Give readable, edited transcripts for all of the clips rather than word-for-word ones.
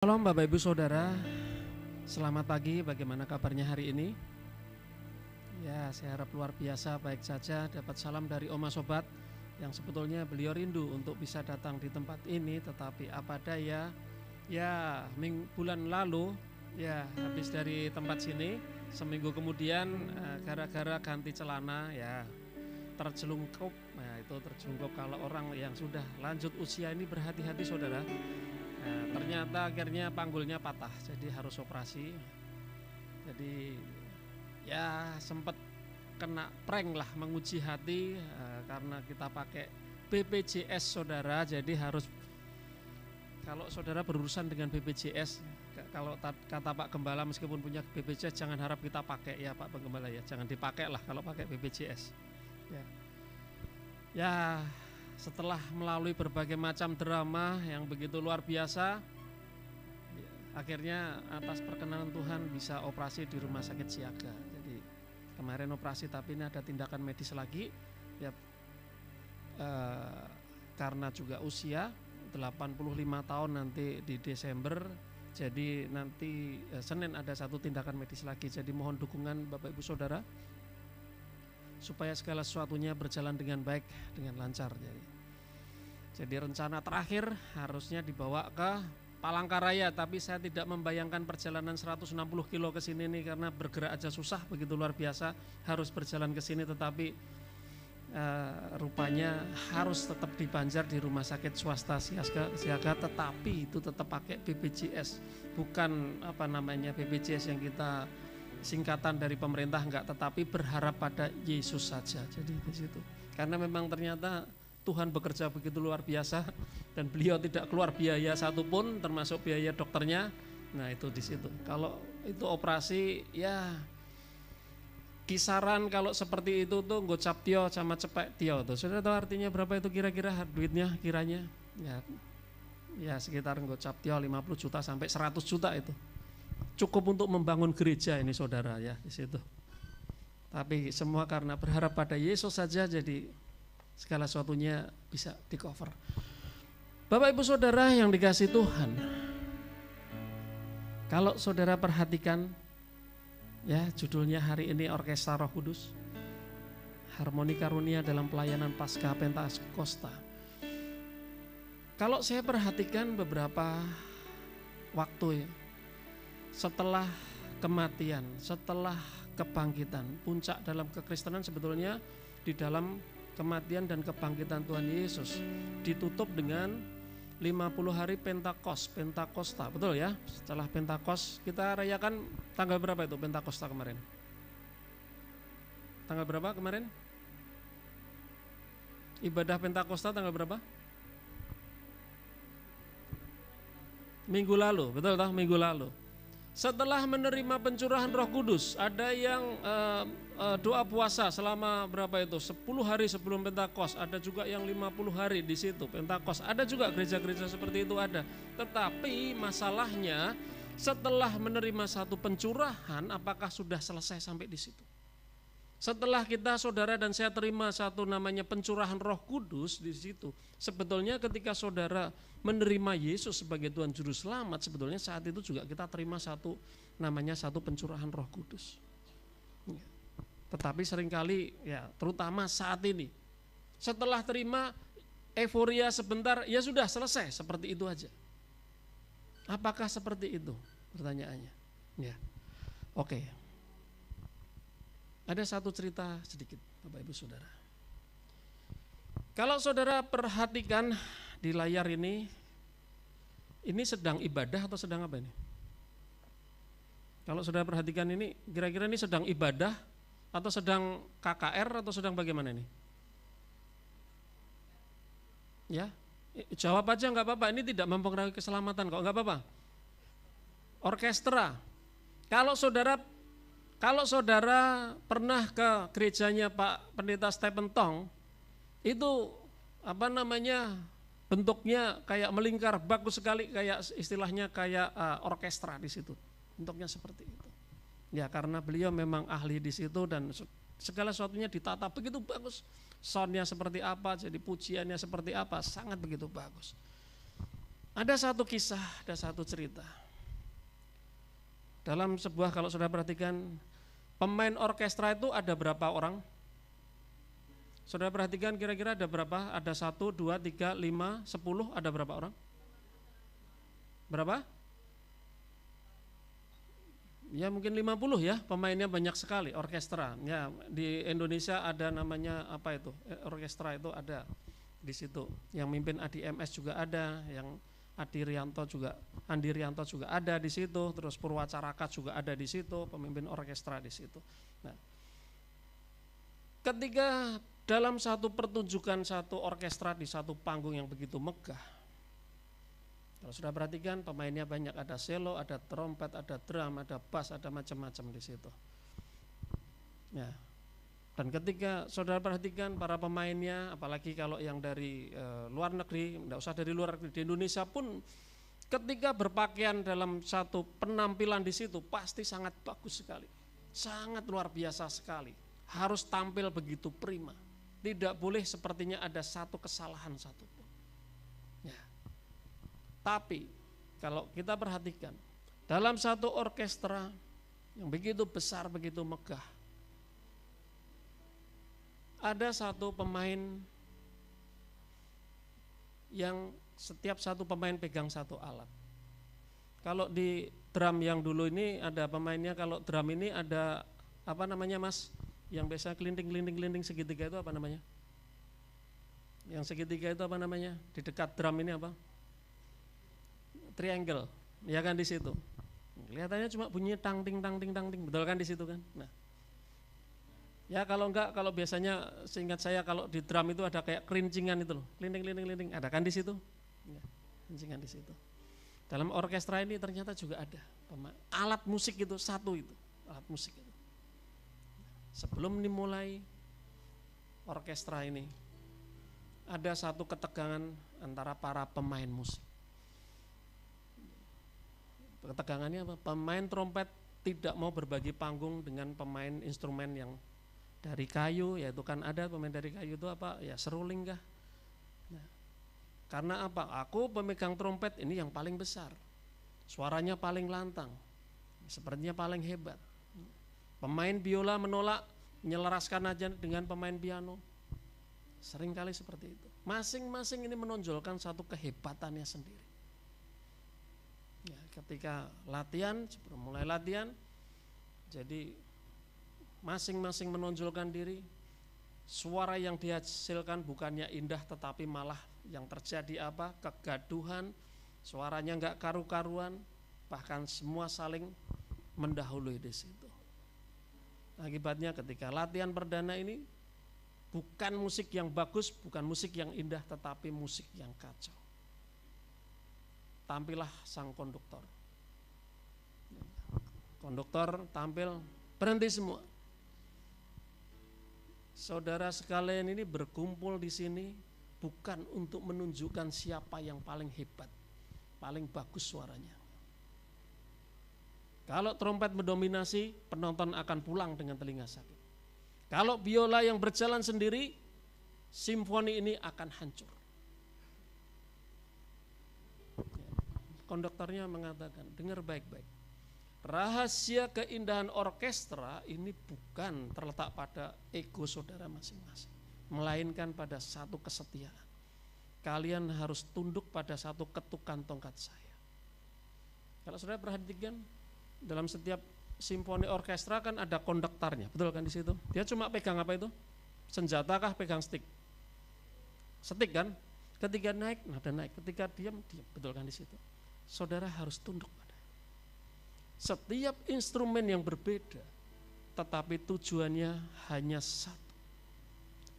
Shalom Bapak Ibu Saudara, selamat pagi, bagaimana kabarnya hari ini? Ya, saya harap luar biasa, baik saja. Dapat salam dari Oma Sobat yang sebetulnya beliau rindu untuk bisa datang di tempat ini, tetapi apa daya, ya bulan lalu ya habis dari tempat sini, seminggu kemudian gara-gara ganti celana ya terjelungkup. Nah itu terjelungkup, kalau orang yang sudah lanjut usia ini berhati-hati saudara. Nah, ternyata akhirnya panggulnya patah, jadi harus operasi. Jadi ya sempat kena prank lah, menguji hati karena kita pakai BPJS saudara. Jadi harus, kalau saudara berurusan dengan BPJS, kalau kata Pak Gembala meskipun punya BPJS jangan harap kita pakai ya Pak Penggembala ya, jangan dipakai lah kalau pakai BPJS. Ya setelah melalui berbagai macam drama yang begitu luar biasa, akhirnya atas perkenanan Tuhan bisa operasi di rumah sakit Siaga. Jadi kemarin operasi, tapi ini ada tindakan medis lagi ya, karena juga usia 85 tahun nanti di Desember. Jadi nanti Senin ada satu tindakan medis lagi. Jadi mohon dukungan Bapak Ibu Saudara supaya segala sesuatunya berjalan dengan baik, dengan lancar. Jadi rencana terakhir harusnya dibawa ke Palangkaraya, tapi saya tidak membayangkan perjalanan 160 kilo ke sini nih, karena bergerak aja susah, begitu luar biasa harus berjalan ke sini. Tetapi rupanya harus tetap di Banjar di rumah sakit swasta Siaga, tetapi itu tetap pakai BPJS, bukan BPJS yang kita singkatan dari pemerintah, enggak, tetapi berharap pada Yesus saja. Jadi di situ, karena memang ternyata Tuhan bekerja begitu luar biasa dan beliau tidak keluar biaya satupun, termasuk biaya dokternya. Nah itu di situ. Kalau itu operasi ya kisaran kalau seperti itu tuh gocap tio sama cepek tio tuh. Sudah tahu artinya berapa itu kira-kira duitnya kiranya? Ya sekitar gocap tio 50 juta sampai 100 juta itu. Cukup untuk membangun gereja ini saudara ya di situ. Tapi semua karena berharap pada Yesus saja, jadi segala sesuatunya bisa di cover. Bapak Ibu Saudara yang dikasihi Tuhan, kalau saudara perhatikan ya, judulnya hari ini Orkestra Roh Kudus, Harmoni Karunia dalam Pelayanan Pasca Pentakosta. Kalau saya perhatikan beberapa waktu ya, setelah kematian, setelah kebangkitan, puncak dalam kekristenan sebetulnya di dalam kematian dan kebangkitan Tuhan Yesus ditutup dengan 50 hari Pentakosta, betul ya? Setelah Pentakos kita rayakan tanggal berapa itu Pentakosta kemarin? Tanggal berapa kemarin? Ibadah Pentakosta tanggal berapa? Minggu lalu, betul toh? Minggu lalu. Setelah menerima pencurahan Roh Kudus, ada yang doa puasa selama berapa itu? 10 hari sebelum Pentakos, ada juga yang 50 hari di situ Pentakos. Ada juga gereja-gereja seperti itu ada. Tetapi masalahnya setelah menerima satu pencurahan, apakah sudah selesai sampai di situ? Setelah kita saudara dan saya terima satu namanya pencurahan Roh Kudus di situ, sebetulnya ketika saudara menerima Yesus sebagai Tuhan Juru Selamat, sebetulnya saat itu juga kita terima satu namanya satu pencurahan Roh Kudus. Tetapi seringkali ya, terutama saat ini, setelah terima euforia sebentar, ya sudah selesai, seperti itu aja. Apakah seperti itu? Pertanyaannya. Ya, oke. Ada satu cerita sedikit Bapak Ibu Saudara. Kalau saudara perhatikan di layar ini sedang ibadah atau sedang apa ini? Kalau saudara perhatikan ini, kira-kira ini sedang ibadah atau sedang KKR atau sedang bagaimana ini? Ya, jawab aja nggak apa-apa, ini tidak mempengaruhi keselamatan kok, nggak apa-apa. Orkestra. Kalau saudara pernah ke gerejanya Pak Pendeta Stephen Tong, itu bentuknya kayak melingkar, bagus sekali, kayak istilahnya kayak orkestra di situ. Bentuknya seperti itu. Ya karena beliau memang ahli di situ dan segala sesuatunya ditata begitu bagus. Soundnya seperti apa, jadi pujiannya seperti apa, sangat begitu bagus. Ada satu kisah, ada satu cerita. Dalam sebuah, kalau saudara perhatikan, pemain orkestra itu ada berapa orang? Saudara perhatikan kira-kira ada berapa? Ada 1, 2, 3, 5, 10, ada berapa orang? Berapa? Ya mungkin 50 ya, pemainnya banyak sekali, orkestra. Ya, di Indonesia ada namanya apa itu? Orkestra itu ada di situ. Yang mimpin ADMS juga ada, yang Andi Rianto juga ada di situ, terus Purwacaraka juga ada di situ, pemimpin orkestra di situ. Nah, ketika dalam satu pertunjukan satu orkestra di satu panggung yang begitu megah, kalau sudah perhatikan pemainnya banyak, ada cello, ada trompet, ada drum, ada bass, ada macam-macam di situ. Ya. Dan ketika saudara perhatikan para pemainnya, apalagi kalau yang dari luar negeri, tidak usah dari luar negeri, di Indonesia pun ketika berpakaian dalam satu penampilan di situ pasti sangat bagus sekali, sangat luar biasa sekali. Harus tampil begitu prima, tidak boleh sepertinya ada satu kesalahan satupun. Ya. Tapi kalau kita perhatikan dalam satu orkestra yang begitu besar, begitu megah, ada satu pemain yang setiap satu pemain pegang satu alat. Kalau di drum yang dulu ini ada pemainnya, kalau drum ini ada apa namanya Mas? Yang biasa kelinting segitiga itu apa namanya? Yang segitiga itu apa namanya? Di dekat drum ini apa? Triangle, ya kan di situ. Kelihatannya cuma bunyi tang ting, betul kan di situ kan? Nah, ya kalau enggak, kalau biasanya seingat saya kalau di drum itu ada kayak kerincingan itu loh, kelinting, ada kan di situ? Ya, kerincingan di situ. Dalam orkestra ini ternyata juga ada alat musik itu satu itu, alat musik itu. Sebelum dimulai orkestra ini, ada satu ketegangan antara para pemain musik. Ketegangannya apa? Pemain trompet tidak mau berbagi panggung dengan pemain instrumen yang dari kayu, yaitu kan ada pemain dari kayu itu apa? Ya seruling kah? Nah, karena apa? Aku pemegang trompet ini yang paling besar, suaranya paling lantang, sepertinya paling hebat. Pemain biola menolak, menyelaraskan aja dengan pemain piano. Seringkali seperti itu. Masing-masing ini menonjolkan satu kehebatannya sendiri. Ya, ketika latihan, sebelum mulai latihan, jadi masing-masing menonjolkan diri. Suara yang dihasilkan bukannya indah, tetapi malah yang terjadi apa? Kegaduhan, suaranya enggak karu-karuan, bahkan semua saling mendahului di situ. Akibatnya ketika latihan perdana ini bukan musik yang bagus, bukan musik yang indah, tetapi musik yang kacau. Tampillah sang konduktor. Konduktor tampil, berhenti semua. Saudara sekalian ini berkumpul di sini bukan untuk menunjukkan siapa yang paling hebat, paling bagus suaranya. Kalau trompet mendominasi, penonton akan pulang dengan telinga sakit. Kalau biola yang berjalan sendiri, simfoni ini akan hancur. Konduktornya mengatakan, dengar baik-baik. Rahasia keindahan orkestra ini bukan terletak pada ego saudara masing-masing, melainkan pada satu kesetiaan. Kalian harus tunduk pada satu ketukan tongkat saya. Kalau saudara perhatikan, dalam setiap simfoni orkestra kan ada konduktornya, betul kan di situ? Dia cuma pegang apa itu? Senjata kah, pegang stick? Stick kan? Ketika naik, nada naik. Ketika diam, betul kan di situ? Saudara harus tunduk pada setiap instrumen yang berbeda, tetapi tujuannya hanya satu,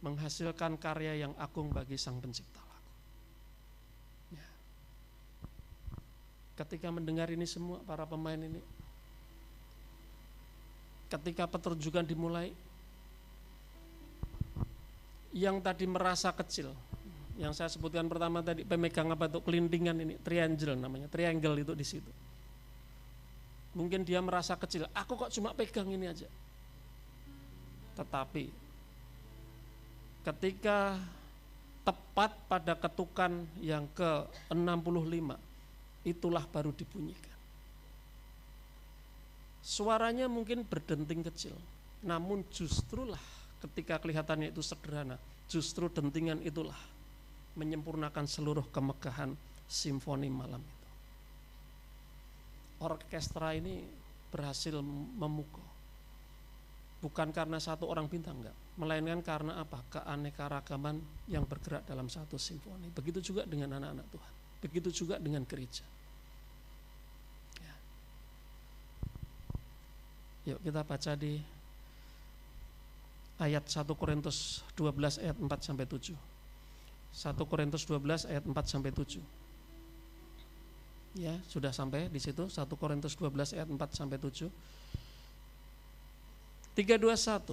menghasilkan karya yang agung bagi Sang Pencipta lagu. Ya. Ketika mendengar ini semua, para pemain ini, ketika pertunjukan dimulai, yang tadi merasa kecil, yang saya sebutkan pertama tadi, pemegang apa itu kelintingan ini, triangle namanya, triangle itu di situ. Mungkin dia merasa kecil, aku kok cuma pegang ini aja. Tetapi ketika tepat pada ketukan yang ke-65, itulah baru dibunyikan. Suaranya mungkin berdenting kecil, namun justrulah ketika kelihatannya itu sederhana, justru dentingan itulah menyempurnakan seluruh kemegahan simfoni malam itu. Orkestra ini berhasil memukau, bukan karena satu orang bintang, enggak, melainkan karena apa? Keanekaragaman yang bergerak dalam satu simfoni. Begitu juga dengan anak-anak Tuhan, begitu juga dengan gereja. Ya. Yuk kita baca di ayat 1 Korintus 12 ayat 4 sampai 7. 1 Korintus 12 ayat 4 sampai 7. Ya, sudah sampai di situ. 1 Korintus 12 ayat 4 sampai 7. 3, 2, 1.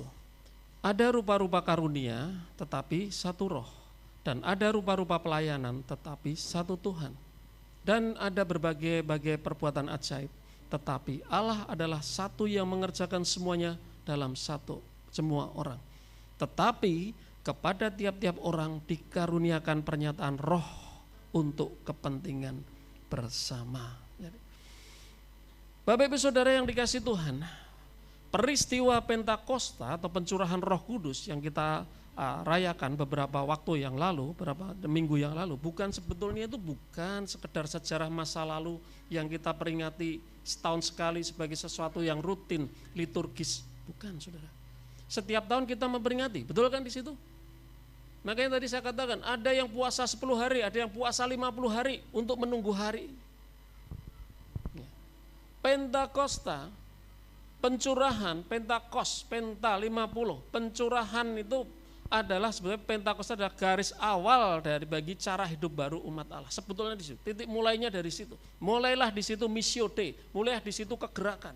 Ada rupa-rupa karunia tetapi satu roh, dan ada rupa-rupa pelayanan tetapi satu Tuhan. Dan ada berbagai-bagai perbuatan ajaib, tetapi Allah adalah satu yang mengerjakan semuanya dalam semua orang. Tetapi kepada tiap-tiap orang dikaruniakan pernyataan roh untuk kepentingan bersama. Bapak Ibu Saudara yang dikasihi Tuhan, peristiwa Pentakosta atau pencurahan Roh Kudus yang kita rayakan beberapa waktu yang lalu, beberapa minggu yang lalu, sebetulnya itu bukan sekedar sejarah masa lalu yang kita peringati setahun sekali sebagai sesuatu yang rutin, liturgis. Bukan, Saudara. Setiap tahun kita memperingati, betul kan di situ? Makanya tadi saya katakan, ada yang puasa 10 hari, ada yang puasa 50 hari untuk menunggu hari. Pentakosta, pencurahan, Pentakos, Penta 50, pencurahan itu adalah sebenarnya Pentakosta adalah garis awal dari bagi cara hidup baru umat Allah. Sebetulnya di situ, titik mulainya dari situ. Mulailah di situ missio Dei, mulailah di situ kegerakan.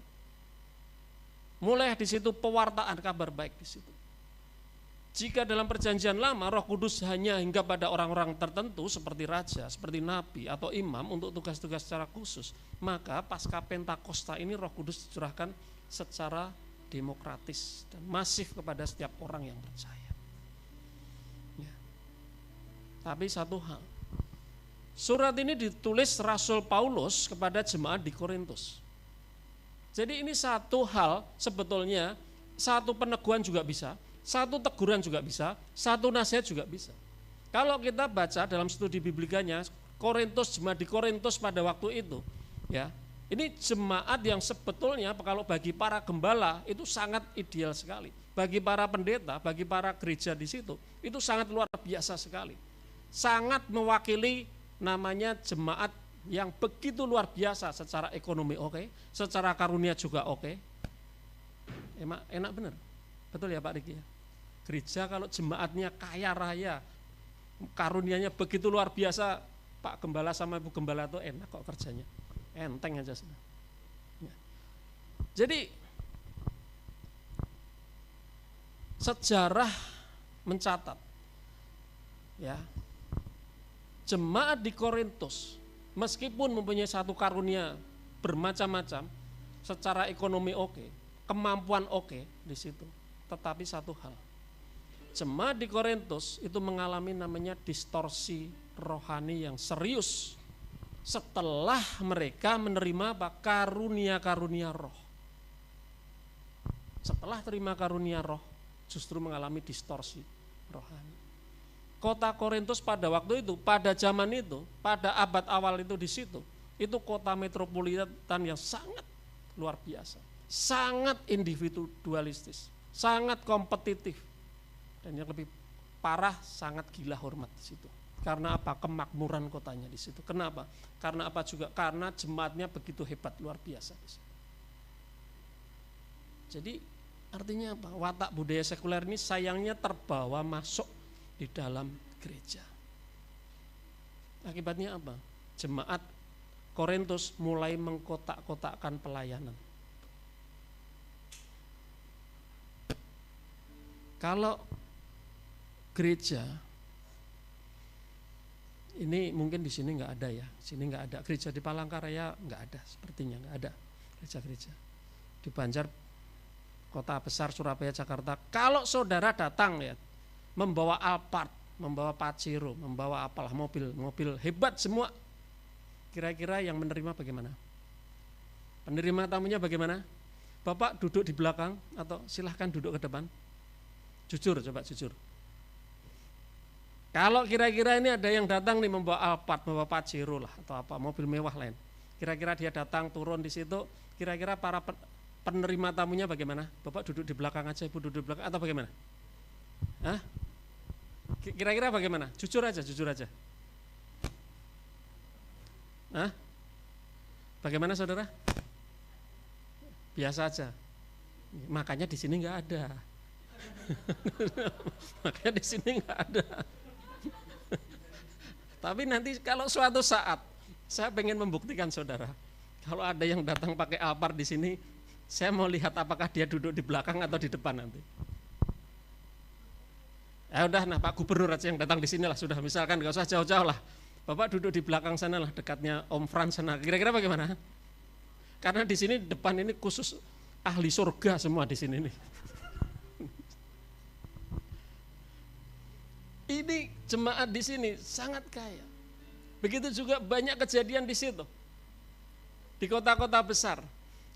Mulailah di situ pewartaan kabar baik di situ. Jika dalam perjanjian lama Roh Kudus hanya hingga pada orang-orang tertentu seperti raja, seperti nabi atau imam untuk tugas-tugas secara khusus, maka pasca Pentakosta ini Roh Kudus dicurahkan secara demokratis dan masif kepada setiap orang yang percaya. Ya. Tapi satu hal, surat ini ditulis Rasul Paulus kepada jemaat di Korintus. Jadi ini satu hal sebetulnya, satu peneguhan juga bisa, satu teguran juga bisa, satu nasihat juga bisa. Kalau kita baca dalam studi biblikanya, Korintus, jemaat di Korintus pada waktu itu, ya, ini jemaat yang sebetulnya kalau bagi para gembala itu sangat ideal sekali. Bagi para pendeta, bagi para gereja di situ, itu sangat luar biasa sekali. Sangat mewakili namanya jemaat yang begitu luar biasa secara ekonomi oke, secara karunia juga oke. Enak benar. Betul ya Pak Riki ya? Gereja kalau jemaatnya kaya raya, karunianya begitu luar biasa, Pak Gembala sama Ibu Gembala itu enak kok kerjanya. Enteng aja sudah. Ya. Jadi sejarah mencatat ya, jemaat di Korintus meskipun mempunyai satu karunia bermacam-macam, secara ekonomi oke, kemampuan oke di situ. Tetapi satu hal, jemaat di Korintus itu mengalami namanya distorsi rohani yang serius setelah mereka menerima karunia-karunia roh. Setelah terima karunia roh, justru mengalami distorsi rohani. Kota Korintus pada waktu itu, pada zaman itu, pada abad awal itu di situ, itu kota metropolitan yang sangat luar biasa, sangat individualistis, sangat kompetitif, dan yang lebih parah sangat gila hormat di situ. Karena apa? Kemakmuran kotanya di situ. Kenapa? Karena apa juga? Karena jemaatnya begitu hebat, luar biasa di situ. Jadi artinya apa? Watak budaya sekuler ini sayangnya terbawa masuk di dalam gereja. Akibatnya apa? Jemaat Korintus mulai mengkotak-kotakkan pelayanan. Kalau gereja ini mungkin di sini nggak ada ya, sini nggak ada. Gereja di Palangkaraya nggak ada, sepertinya nggak ada gereja-gereja. Di Banjar, kota besar Surabaya, Jakarta, kalau saudara datang ya, membawa Alphard, membawa Pajero, membawa apalah mobil hebat semua, Kira-kira yang menerima bagaimana? Penerima tamunya bagaimana? Bapak duduk di belakang atau silahkan duduk ke depan? Jujur, coba jujur. Kalau kira-kira ini ada yang datang nih membawa Alphard, membawa Pajero lah atau apa, mobil mewah lain. Kira-kira dia datang turun di situ, kira-kira para penerima tamunya bagaimana? Bapak duduk di belakang aja, Ibu duduk di belakang atau bagaimana? Hah? Kira-kira bagaimana? Jujur aja, jujur aja. Hah? Bagaimana saudara? Biasa aja. Makanya di sini nggak ada. Makanya di sini nggak ada. Tapi nanti kalau suatu saat saya pengen membuktikan saudara, kalau ada yang datang pakai Alphard di sini, saya mau lihat apakah dia duduk di belakang atau di depan nanti. Ya udah, nah Pak Gubernur aja yang datang di sini lah sudah, misalkan nggak usah jauh-jauh lah. Bapak duduk di belakang sana lah, dekatnya Om Frans sana. Kira-kira bagaimana? Karena di sini depan ini khusus ahli surga semua di sini nih. Ini jemaat di sini sangat kaya. Begitu juga banyak kejadian di situ. Di kota-kota besar.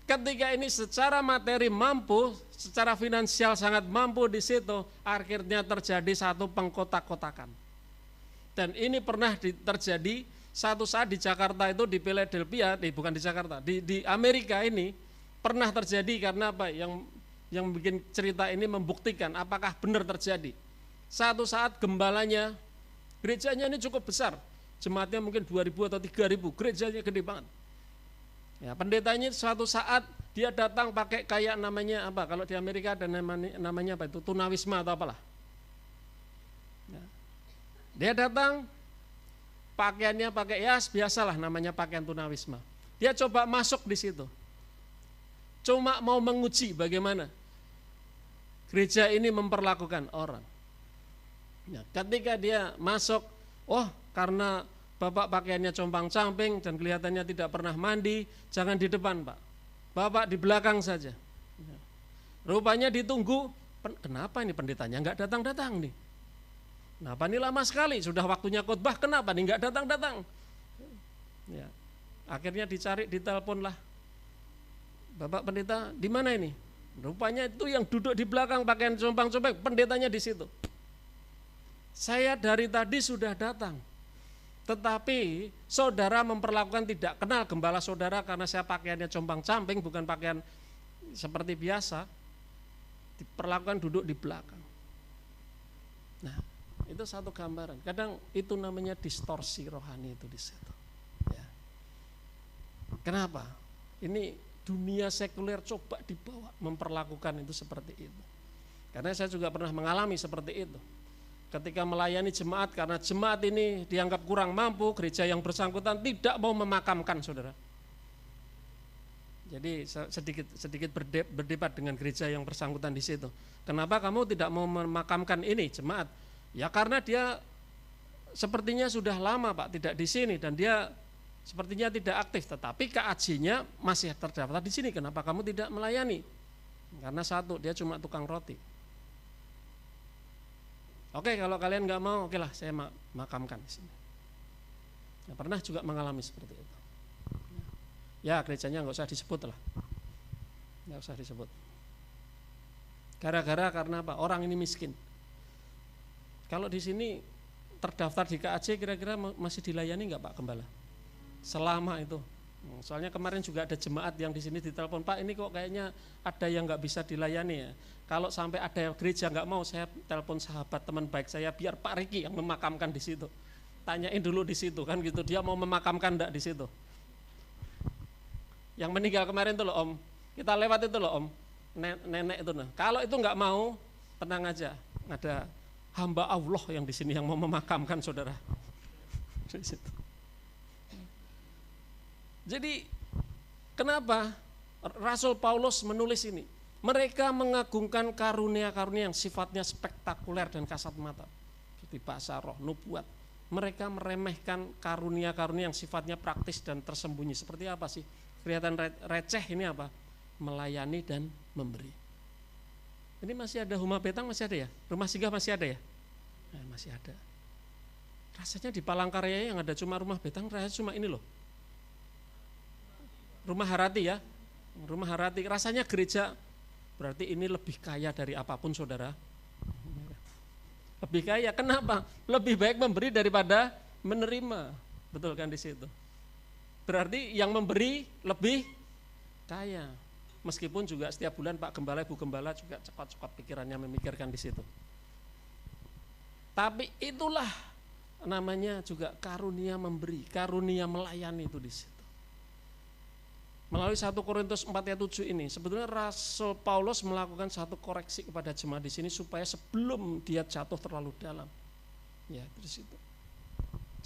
Ketika ini secara materi mampu, secara finansial sangat mampu di situ, akhirnya terjadi satu pengkotak-kotakan. Dan ini pernah terjadi satu saat di Jakarta itu, di Philadelphia, bukan di Jakarta, di Amerika ini pernah terjadi. Karena apa? Yang bikin cerita ini membuktikan apakah benar terjadi. Satu saat gembalanya, gerejanya ini cukup besar, jemaatnya mungkin 2.000 atau 3.000, gerejanya gede banget. Ya, pendetanya suatu saat dia datang pakai kayak namanya apa? Kalau di Amerika ada namanya apa itu? Tunawisma atau apalah. Ya. Dia datang pakaiannya pakai biasalah namanya pakaian tunawisma. Dia coba masuk di situ. Cuma mau menguji bagaimana gereja ini memperlakukan orang. Ya, ketika dia masuk, karena Bapak pakaiannya compang-camping dan kelihatannya tidak pernah mandi, jangan di depan Pak, Bapak di belakang saja. Ya. Rupanya ditunggu, kenapa ini pendetanya nggak datang-datang nih? Kenapa ini lama sekali, sudah waktunya khotbah, kenapa nih nggak datang-datang? Ya. Akhirnya dicari, ditelepon lah, Bapak pendeta di mana ini? Rupanya itu yang duduk di belakang pakaian compang-camping, pendetanya di situ. Saya dari tadi sudah datang, tetapi saudara memperlakukan tidak kenal gembala saudara karena saya pakaiannya compang-camping, bukan pakaian seperti biasa, diperlakukan duduk di belakang. Nah, itu satu gambaran. Kadang itu namanya distorsi rohani itu di situ. Ya. Kenapa? Ini dunia sekuler coba dibawa memperlakukan itu seperti itu. Karena saya juga pernah mengalami seperti itu. Ketika melayani jemaat, karena jemaat ini dianggap kurang mampu, gereja yang bersangkutan tidak mau memakamkan saudara. Jadi sedikit berdebat dengan gereja yang bersangkutan di situ. Kenapa kamu tidak mau memakamkan ini jemaat? Ya karena dia sepertinya sudah lama Pak tidak di sini dan dia sepertinya tidak aktif, tetapi KAJ-nya masih terdaftar di sini. Kenapa kamu tidak melayani? Karena satu, dia cuma tukang roti. Oke, kalau kalian nggak mau, oke lah, saya makamkan di sini. Ya, pernah juga mengalami seperti itu. Ya, gerejanya nggak usah disebut lah, nggak usah disebut. Karena apa? Orang ini miskin. Kalau di sini terdaftar di KAJ, kira-kira masih dilayani nggak Pak Gembala? Selama itu. Soalnya kemarin juga ada jemaat yang di sini ditelepon, Pak ini kok kayaknya ada yang nggak bisa dilayani ya. Kalau sampai ada gereja nggak mau, saya telepon sahabat teman baik saya biar Pak Riki yang memakamkan di situ. Tanyain dulu di situ kan gitu, dia mau memakamkan enggak di situ. Yang meninggal kemarin itu loh Om, kita lewat itu loh Om, nenek itu nah. Kalau itu nggak mau, tenang aja, ada hamba Allah yang di sini yang mau memakamkan saudara. Di situ. Jadi kenapa Rasul Paulus menulis ini? Mereka mengagungkan karunia-karunia yang sifatnya spektakuler dan kasat mata, seperti bahasa roh, nubuat. Mereka meremehkan karunia-karunia yang sifatnya praktis dan tersembunyi. Seperti apa sih? Kelihatan receh ini apa? Melayani dan memberi. Ini masih ada Huma Betang masih ada ya? Rumah Singgah masih ada ya? Masih ada. Rasanya di Palangkaraya yang ada cuma Rumah Betang, rasanya cuma ini loh. Rumah Harati ya. Rumah Harati, rasanya gereja berarti ini lebih kaya dari apapun saudara. Lebih kaya, kenapa? Lebih baik memberi daripada menerima. Betul kan di situ? Berarti yang memberi lebih kaya. Meskipun juga setiap bulan Pak Gembala, Ibu Gembala juga cepat-cepat pikirannya memikirkan di situ. Tapi itulah namanya juga karunia memberi, karunia melayani itu di situ. Melalui 1 Korintus 4 ayat 7 ini, sebetulnya Rasul Paulus melakukan satu koreksi kepada jemaat di sini supaya sebelum dia jatuh terlalu dalam. Ya, di situ.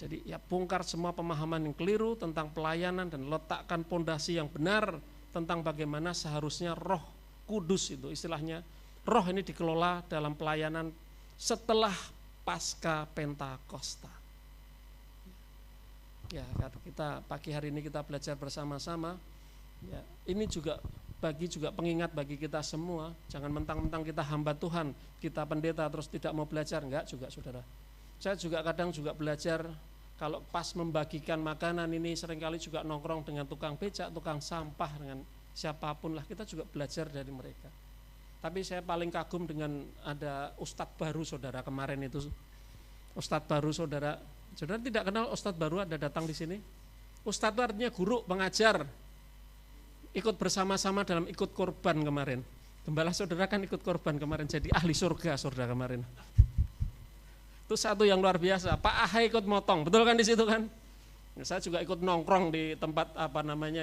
Jadi ya bongkar semua pemahaman yang keliru tentang pelayanan dan letakkan pondasi yang benar tentang bagaimana seharusnya Roh Kudus itu istilahnya. Roh ini dikelola dalam pelayanan setelah pasca Pentakosta. Ya, kita pagi hari ini kita belajar bersama-sama. Ya, ini juga pengingat bagi kita semua. Jangan mentang-mentang kita hamba Tuhan, kita pendeta terus tidak mau belajar, enggak juga saudara. Saya juga kadang juga belajar kalau pas membagikan makanan ini seringkali juga nongkrong dengan tukang becak, tukang sampah, dengan siapapun lah, kita juga belajar dari mereka. Tapi saya paling kagum dengan ada ustadz baru saudara kemarin itu. Ustadz baru saudara tidak kenal ustadz baru ada datang di sini. Ustadz itu artinya guru, pengajar. Ikut bersama-sama dalam ikut korban kemarin. Gembala saudara kan ikut korban kemarin, jadi ahli surga saudara kemarin. Itu satu yang luar biasa. Pak Ahai ikut motong, betul kan di situ kan? Saya juga ikut nongkrong di tempat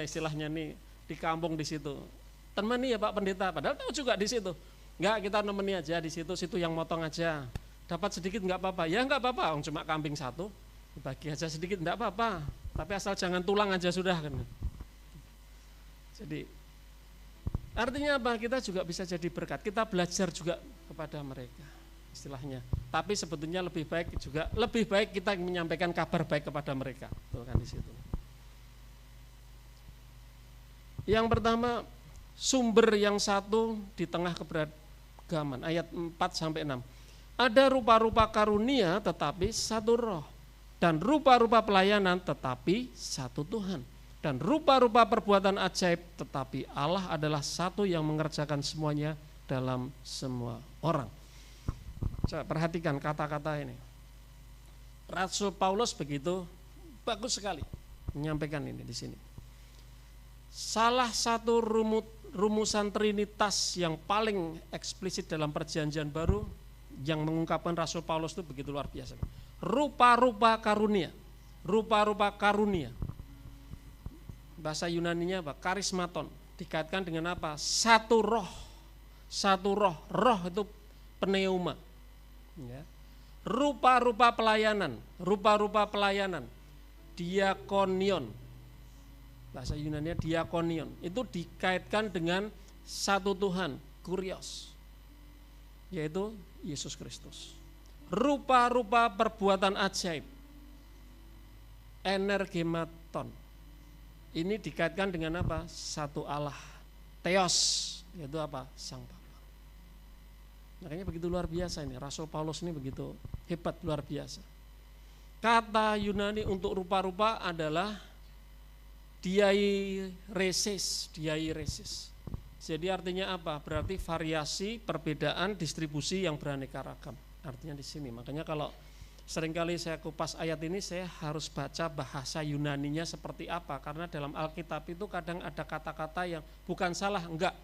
istilahnya nih di kampung di situ. Temani ya Pak Pendeta, padahal tahu juga di situ. Enggak, kita nemeni aja di situ yang motong aja. Dapat sedikit enggak apa-apa. Ya enggak apa-apa, cuma kambing satu. Bagi aja sedikit enggak apa-apa. Tapi asal jangan tulang aja sudah kan. Jadi artinya apa? Kita juga bisa jadi berkat. Kita belajar juga kepada mereka istilahnya. Tapi sebetulnya lebih baik kita menyampaikan kabar baik kepada mereka. Betul kan di situ. Yang pertama, sumber yang satu di tengah keberagaman ayat 4 sampai 6. Ada rupa-rupa karunia tetapi satu roh, dan rupa-rupa pelayanan tetapi satu Tuhan. Dan rupa-rupa perbuatan ajaib, tetapi Allah adalah satu yang mengerjakan semuanya dalam semua orang. Coba perhatikan kata-kata ini. Rasul Paulus begitu bagus sekali menyampaikan ini di sini. Salah satu rumusan Trinitas yang paling eksplisit dalam Perjanjian Baru yang mengungkapkan Rasul Paulus itu begitu luar biasa. Rupa-rupa karunia. Rupa-rupa karunia. Bahasa Yunaninya apa? Karismaton. Dikaitkan dengan apa? Satu roh. Satu roh. Roh itu pneuma. Ya. Rupa-rupa pelayanan. Rupa-rupa pelayanan. Diakonion. Bahasa Yunaninya diakonion. Itu dikaitkan dengan satu Tuhan. Kurios. Yaitu Yesus Kristus. Rupa-rupa perbuatan ajaib. Energematon. Ini dikaitkan dengan apa? Satu Allah, Theos, yaitu apa? Sang Bapa. Makanya begitu luar biasa ini, Rasul Paulus ini begitu hebat, luar biasa. Kata Yunani untuk rupa-rupa adalah diairesis. Jadi artinya apa? Berarti variasi, perbedaan, distribusi yang beraneka ragam. Artinya di sini. Makanya kalau seringkali saya kupas ayat ini, saya harus baca bahasa Yunaninya seperti apa. Karena dalam Alkitab itu kadang ada kata-kata yang bukan salah, enggak.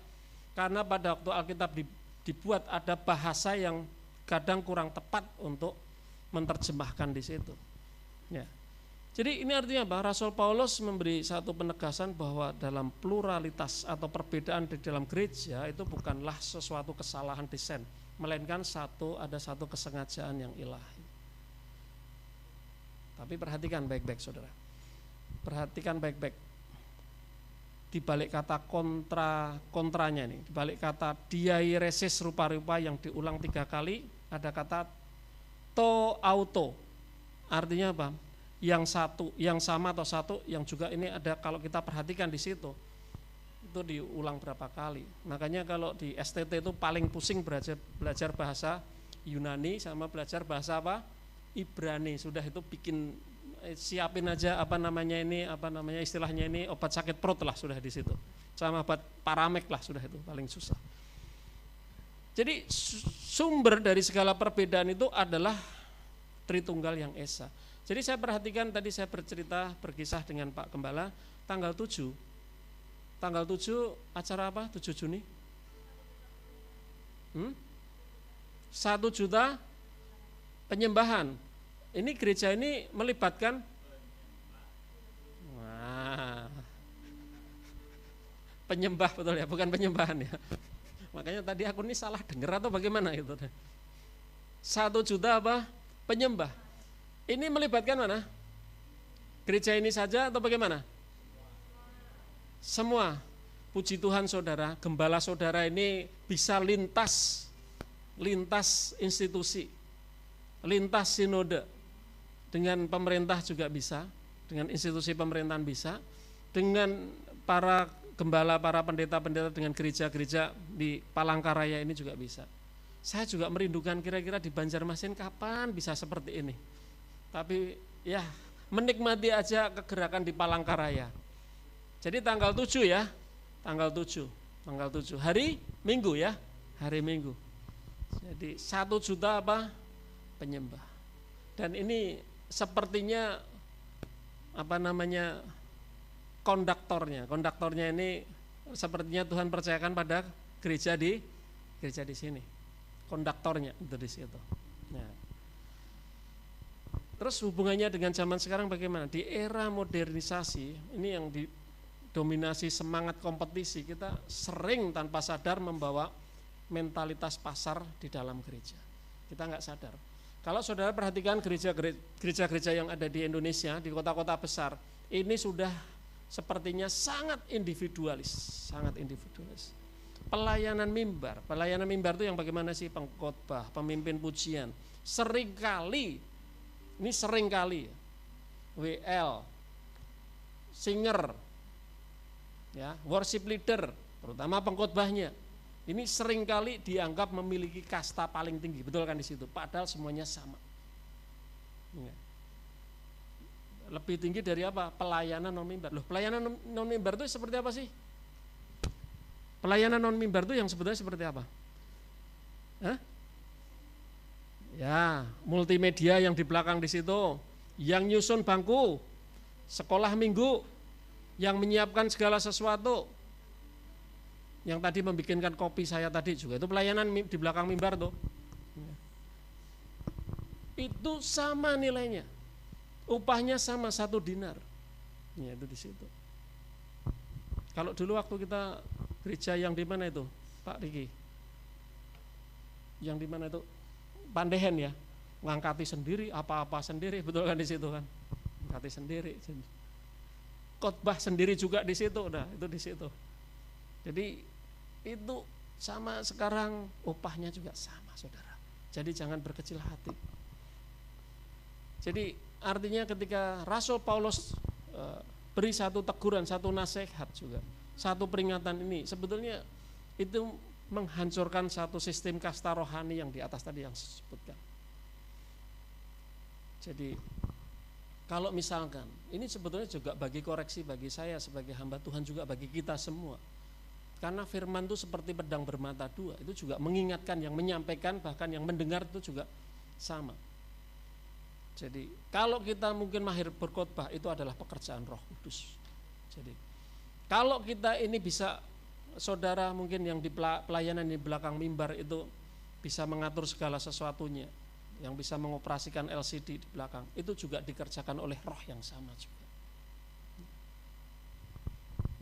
Karena pada waktu Alkitab dibuat ada bahasa yang kadang kurang tepat untuk menerjemahkan di situ. Ya. Jadi ini artinya apa? Rasul Paulus memberi satu penegasan bahwa dalam pluralitas atau perbedaan di dalam gereja itu bukanlah sesuatu kesalahan desain, melainkan ada satu kesengajaan yang ilahi. Tapi perhatikan baik-baik saudara. Perhatikan baik-baik. Di balik kata kontranya ini, di balik kata diairesis rupa-rupa yang diulang 3 kali, ada kata to auto. Artinya apa? Yang satu, yang sama atau satu, yang juga ini ada kalau kita perhatikan di situ. Itu diulang berapa kali. Makanya kalau di STT itu paling pusing belajar bahasa Yunani sama belajar bahasa apa? Ibrani. Sudah itu bikin siapin aja istilahnya ini obat sakit perut lah sudah di situ. Sama obat paramek lah sudah, itu paling susah. Jadi sumber dari segala perbedaan itu adalah Tritunggal yang Esa. Jadi saya perhatikan tadi saya berkisah dengan Pak Gembala tanggal 7 acara apa? 7 Juni? 1 juta penyembahan. Ini gereja ini melibatkan penyembah, betul ya, bukan penyembahan ya. Makanya tadi aku ini salah dengar atau bagaimana gitu. 1 juta apa? Penyembah. Ini melibatkan mana? Gereja ini saja atau bagaimana? Semua. Puji Tuhan saudara, gembala saudara ini bisa lintas institusi, lintas sinode. Dengan pemerintah juga bisa, dengan institusi pemerintahan bisa, dengan para gembala, para pendeta-pendeta dengan gereja-gereja di Palangkaraya ini juga bisa. Saya juga merindukan kira-kira di Banjarmasin kapan bisa seperti ini. Tapi ya menikmati aja kegerakan di Palangkaraya. Jadi tanggal 7 ya, tanggal 7 hari Minggu ya, hari Minggu. Jadi 1 juta apa? Penyembah. Dan ini sepertinya konduktornya ini sepertinya Tuhan percayakan pada gereja di sini. Konduktornya itu di situ. Nah. Terus hubungannya dengan zaman sekarang bagaimana? Di era modernisasi, ini yang didominasi semangat kompetisi, kita sering tanpa sadar membawa mentalitas pasar di dalam gereja. Kita nggak sadar. Kalau saudara perhatikan gereja-gereja yang ada di Indonesia, di kota-kota besar, ini sudah sepertinya sangat individualis. Pelayanan mimbar itu yang bagaimana sih? Pengkhotbah, pemimpin pujian, seringkali WL, singer, ya, worship leader, terutama pengkhotbahnya, ini seringkali dianggap memiliki kasta paling tinggi, betul kan di situ? Padahal semuanya sama. Ya. Lebih tinggi dari apa? Pelayanan non mimbar. Loh, pelayanan non mimbar itu seperti apa sih? Pelayanan non mimbar itu yang sebetulnya seperti apa? Hah? Ya, multimedia yang di belakang di situ, yang nyusun bangku, sekolah minggu, yang menyiapkan segala sesuatu, yang tadi membikinkan kopi saya tadi juga itu pelayanan di belakang mimbar tuh. Itu sama nilainya, upahnya sama 1 dinar. Ya, itu di situ. Kalau dulu waktu kita gereja yang di mana itu, Pak Riki? Yang di mana itu? Pandehen ya, ngangkati sendiri, apa-apa sendiri, betul kan di situ kan? Ngangkati sendiri. Khotbah sendiri juga di situ, udah itu di situ. Jadi itu sama sekarang upahnya juga sama, saudara. Jadi jangan berkecil hati. Jadi artinya ketika Rasul Paulus beri satu teguran, satu nasihat juga, satu peringatan ini, sebetulnya itu menghancurkan satu sistem kasta rohani yang di atas tadi yang saya sebutkan. Jadi kalau misalkan ini sebetulnya juga bagi koreksi bagi saya sebagai hamba Tuhan, juga bagi kita semua, karena firman itu seperti pedang bermata dua, itu juga mengingatkan, yang menyampaikan bahkan yang mendengar itu juga sama. Jadi kalau kita mungkin mahir berkhotbah, itu adalah pekerjaan Roh Kudus. Jadi kalau kita ini bisa, saudara mungkin yang di pelayanan di belakang mimbar itu bisa mengatur segala sesuatunya, yang bisa mengoperasikan LCD di belakang, itu juga dikerjakan oleh Roh yang sama juga.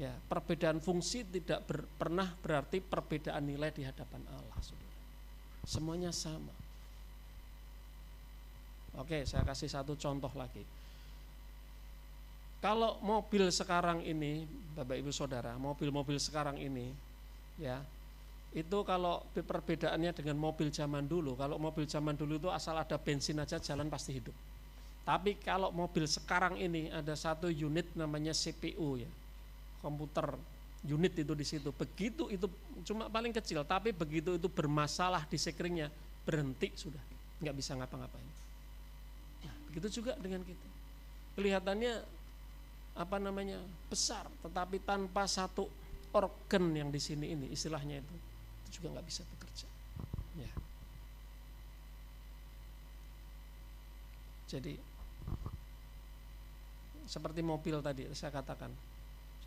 Ya, perbedaan fungsi tidak pernah berarti perbedaan nilai di hadapan Allah, saudara. Semuanya sama. Oke, saya kasih satu contoh lagi. Kalau mobil sekarang ini, Bapak Ibu Saudara, mobil-mobil sekarang ini, ya, itu kalau perbedaannya dengan mobil zaman dulu, kalau mobil zaman dulu itu asal ada bensin aja jalan pasti hidup. Tapi kalau mobil sekarang ini ada satu unit namanya CPU ya, komputer unit itu di situ. Begitu itu cuma paling kecil, tapi begitu itu bermasalah di sekringnya, berhenti sudah, nggak bisa ngapa-ngapain. Nah, begitu juga dengan kita. kelihatannya besar, tetapi tanpa satu organ yang di sini ini, istilahnya itu juga nggak bisa bekerja. Ya. Jadi seperti mobil tadi saya katakan,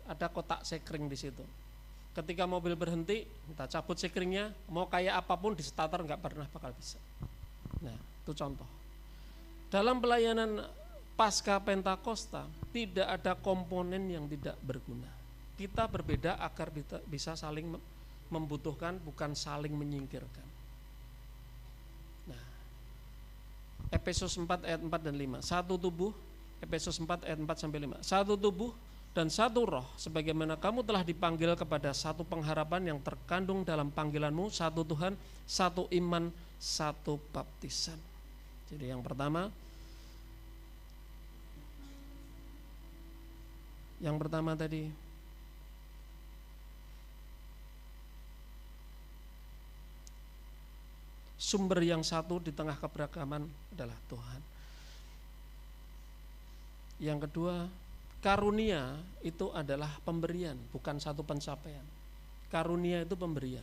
ada kotak sekring di situ. Ketika mobil berhenti, kita cabut sekringnya, mau kayak apapun di starter nggak pernah bakal bisa. Nah, itu contoh. Dalam pelayanan pasca Pentakosta tidak ada komponen yang tidak berguna. Kita berbeda agar bisa saling membutuhkan, bukan saling menyingkirkan. Nah, Efesus 4 ayat 4 dan 5. Satu tubuh, Efesus 4 ayat 4 sampai 5. Satu tubuh dan satu roh, sebagaimana kamu telah dipanggil kepada satu pengharapan yang terkandung dalam panggilanmu, satu Tuhan, satu iman, satu baptisan. Jadi yang pertama tadi sumber yang satu di tengah keberagaman adalah Tuhan. Yang kedua, karunia itu adalah pemberian, bukan satu pencapaian. Karunia itu pemberian,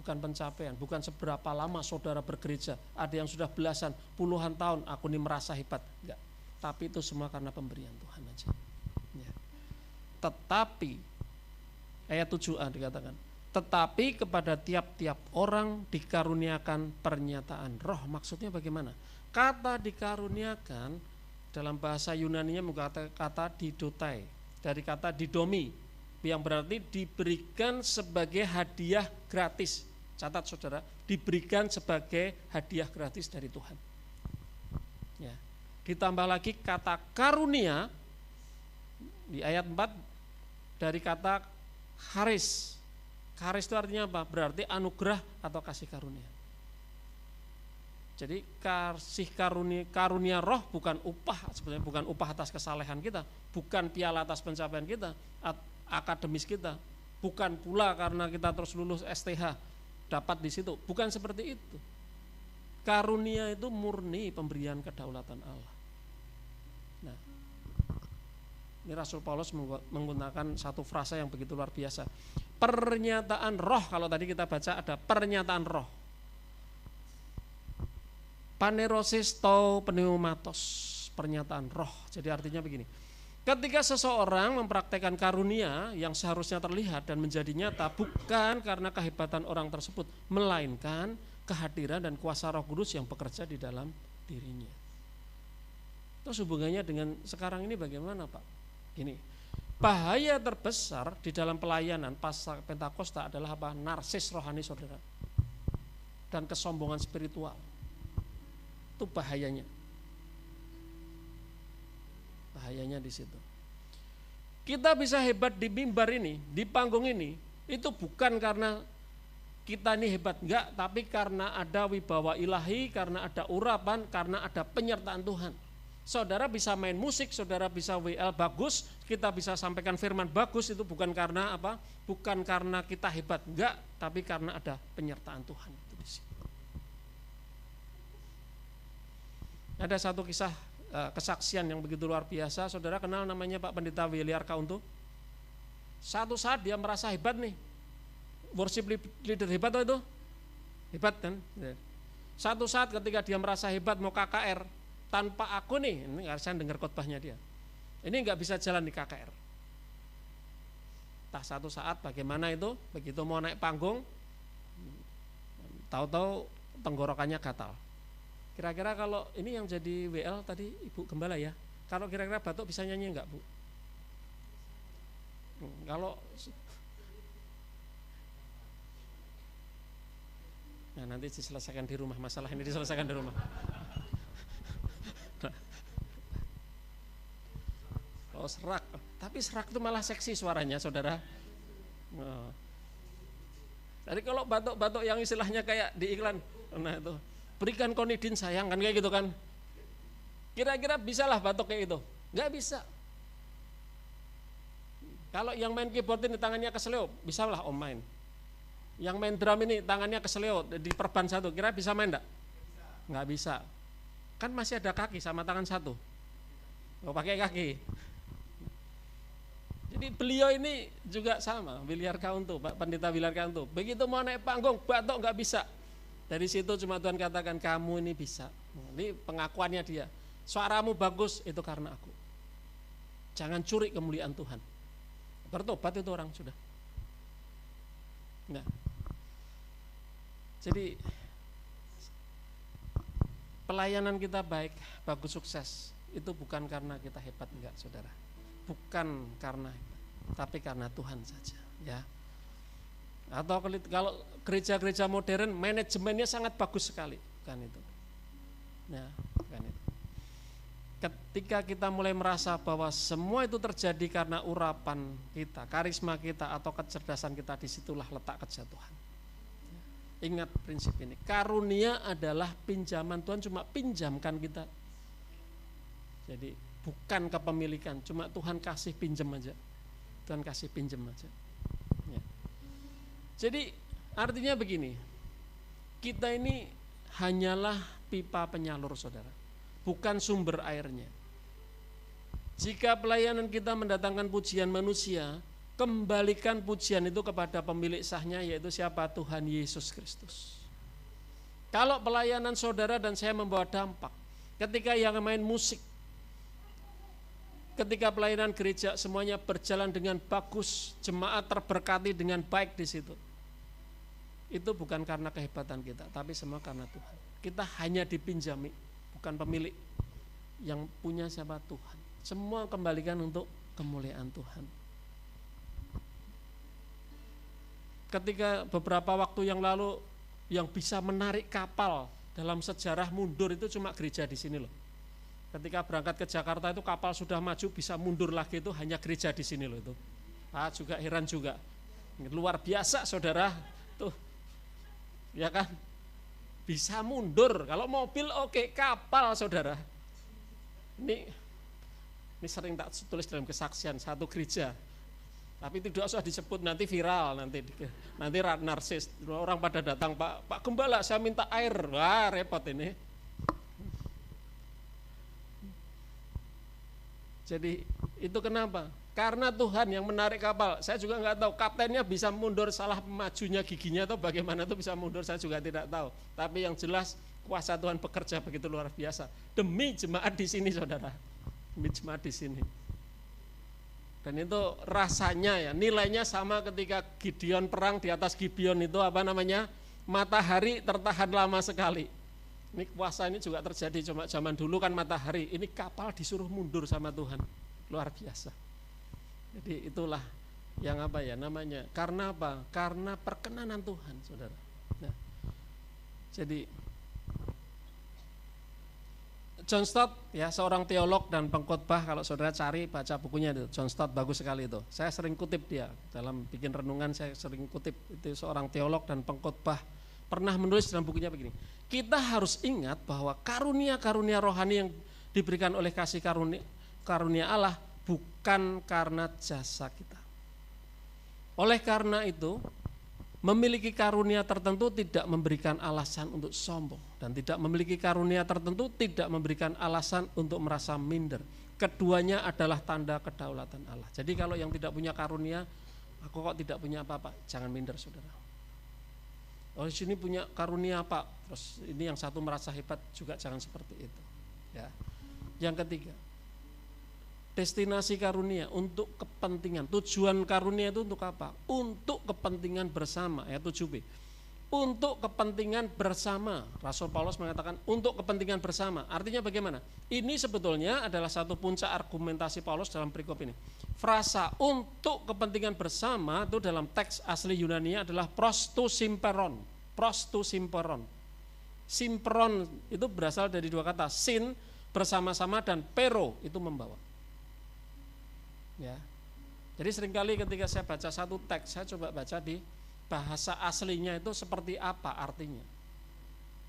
bukan pencapaian. Bukan seberapa lama saudara bergereja, ada yang sudah belasan, puluhan tahun aku ini merasa hebat, enggak. Tapi itu semua karena pemberian Tuhan aja. Ya. Tetapi ayat 7a dikatakan, tetapi kepada tiap-tiap orang dikaruniakan pernyataan roh. Maksudnya bagaimana? Kata dikaruniakan dalam bahasa Yunani-nya menggunakan kata didotai, dari kata didomi, yang berarti diberikan sebagai hadiah gratis. Catat saudara, diberikan sebagai hadiah gratis dari Tuhan. Ya. Ditambah lagi kata karunia di ayat 4 dari kata charis. Charis itu artinya apa? Berarti anugerah atau kasih karunia. Jadi kasih karunia roh bukan upah, sebenarnya bukan upah atas kesalehan kita, bukan piala atas pencapaian kita, akademis kita, bukan pula karena kita terus lulus STH dapat di situ, bukan seperti itu. Karunia itu murni pemberian kedaulatan Allah. Nah, ini Rasul Paulus menggunakan satu frasa yang begitu luar biasa. Pernyataan roh, kalau tadi kita baca ada pernyataan roh. Panerosis to pneumatos, pernyataan roh. Jadi artinya begini, ketika seseorang mempraktekkan karunia yang seharusnya terlihat dan menjadi nyata, bukan karena kehebatan orang tersebut, melainkan kehadiran dan kuasa Roh Kudus yang bekerja di dalam dirinya. Terus hubungannya dengan sekarang ini bagaimana, Pak? Gini, bahaya terbesar di dalam pelayanan pasca Pentakosta adalah apa? Narsis rohani saudara, dan kesombongan spiritual. Itu bahayanya. Bahayanya di situ. Kita bisa hebat di mimbar ini, di panggung ini, itu bukan karena kita ini hebat, enggak, tapi karena ada wibawa ilahi, karena ada urapan, karena ada penyertaan Tuhan. Saudara bisa main musik, saudara bisa WL bagus, kita bisa sampaikan firman bagus, itu bukan karena apa? Bukan karena kita hebat, enggak, tapi karena ada penyertaan Tuhan. Itu di situ. Ada satu kisah kesaksian yang begitu luar biasa. Saudara kenal namanya Pak Pendeta Williar Kauntu? Satu saat dia merasa hebat nih, worship leader hebat itu, hebat kan? Satu saat ketika dia merasa hebat mau KKR, tanpa aku nih, ini saya dengar khotbahnya dia, ini nggak bisa jalan di KKR. Entah satu saat bagaimana itu, begitu mau naik panggung, tahu-tahu tenggorokannya gatal. Kira-kira kalau ini yang jadi WL tadi Ibu Gembala ya, kalau kira-kira batuk bisa nyanyi enggak Bu? Kalau nah nanti diselesaikan di rumah, masalah ini diselesaikan di rumah. Oh serak, tapi serak itu malah seksi suaranya saudara. Jadi kalau batuk-batuk yang istilahnya kayak di iklan, nah itu berikan konidin sayang kan kayak gitu kan. Kira-kira bisalah batuk kayak gitu? Enggak bisa. Kalau yang main keyboard ini tangannya keseleo, bisalah om main. Yang main drum ini tangannya keseleo di perban satu, kira bisa main enggak? Enggak bisa. Kan masih ada kaki sama tangan satu. pakai kaki. Jadi beliau ini juga sama, Williar Kauntu, Pak Pendeta Williar Kauntu. Begitu mau naik panggung, batok nggak bisa. Dari situ cuma Tuhan katakan, kamu ini bisa. Ini pengakuannya dia. Suaramu bagus, itu karena aku. Jangan curi kemuliaan Tuhan. Bertobat itu orang sudah. Nah, jadi pelayanan kita baik, bagus, sukses. Itu bukan karena kita hebat, enggak saudara. Bukan karena hebat, tapi karena Tuhan saja, ya. Atau kalau gereja-gereja modern manajemennya sangat bagus sekali, kan itu. Ya, kan itu. Ketika kita mulai merasa bahwa semua itu terjadi karena urapan kita, karisma kita atau kecerdasan kita, disitulah letak kejatuhan. Ingat prinsip ini, karunia adalah pinjaman Tuhan, cuma pinjamkan kita. Jadi bukan kepemilikan, cuma Tuhan kasih pinjam aja. Tuhan kasih pinjam aja. Ya. Jadi artinya begini, kita ini hanyalah pipa penyalur saudara, bukan sumber airnya. Jika pelayanan kita mendatangkan pujian manusia, kembalikan pujian itu kepada pemilik sahnya, yaitu siapa? Tuhan Yesus Kristus. Kalau pelayanan saudara dan saya membawa dampak, ketika yang main musik, ketika pelayanan gereja semuanya berjalan dengan bagus, jemaat terberkati dengan baik di situ. Itu bukan karena kehebatan kita, tapi semua karena Tuhan. Kita hanya dipinjami, bukan pemilik. Yang punya siapa? Tuhan. Semua kembalikan untuk kemuliaan Tuhan. Ketika beberapa waktu yang lalu yang bisa menarik kapal dalam sejarah mundur itu cuma gereja di sini loh. Ketika berangkat ke Jakarta itu kapal sudah maju, bisa mundur lagi itu hanya gereja di sini loh itu. Juga heran juga. Luar biasa saudara tuh. Ya kan? Bisa mundur. Kalau mobil oke, kapal saudara. Ini sering tak tulis dalam kesaksian satu gereja. Tapi tidak usah disebut, nanti viral, nanti narsis. Orang pada datang, Pak Gembala saya minta air. Wah, repot ini. Jadi itu kenapa? Karena Tuhan yang menarik kapal. Saya juga nggak tahu kaptennya bisa mundur, salah majunya giginya atau bagaimana itu bisa mundur, saya juga tidak tahu. Tapi yang jelas kuasa Tuhan bekerja begitu luar biasa demi jemaat di sini saudara, demi jemaat di sini. Dan itu rasanya ya, nilainya sama ketika Gideon perang di atas Gibeon itu matahari tertahan lama sekali. Ini kuasa ini juga terjadi, cuma zaman dulu kan matahari, ini kapal disuruh mundur sama Tuhan, luar biasa. Jadi itulah yang namanya, karena apa? Karena perkenanan Tuhan saudara. Nah, jadi John Stott ya, seorang teolog dan pengkhotbah, kalau saudara cari baca bukunya itu, John Stott bagus sekali itu. Saya sering kutip dia dalam bikin renungan, saya sering kutip itu. Seorang teolog dan pengkhotbah pernah menulis dalam bukunya begini, kita harus ingat bahwa karunia-karunia rohani yang diberikan oleh kasih karunia Allah bukan karena jasa kita. Oleh karena itu, memiliki karunia tertentu tidak memberikan alasan untuk sombong, dan tidak memiliki karunia tertentu tidak memberikan alasan untuk merasa minder. Keduanya adalah tanda kedaulatan Allah. Jadi kalau yang tidak punya karunia, aku kok tidak punya apa-apa, jangan minder saudara. Oh di sini punya karunia apa? Terus ini yang satu merasa hebat juga, jangan seperti itu. Ya. Yang ketiga, destinasi karunia untuk kepentingan. Tujuan karunia itu untuk apa? Untuk kepentingan bersama. Ayat 7b. Untuk kepentingan bersama. Rasul Paulus mengatakan untuk kepentingan bersama. Artinya bagaimana? Ini sebetulnya adalah satu puncak argumentasi Paulus dalam perikop ini. Frasa untuk kepentingan bersama itu dalam teks asli Yunani adalah prostosimperon. Prostosimperon. Simperon itu berasal dari dua kata, sin bersama-sama dan pero itu membawa. Ya. Jadi seringkali ketika saya baca satu teks, saya coba baca di bahasa aslinya itu seperti apa artinya.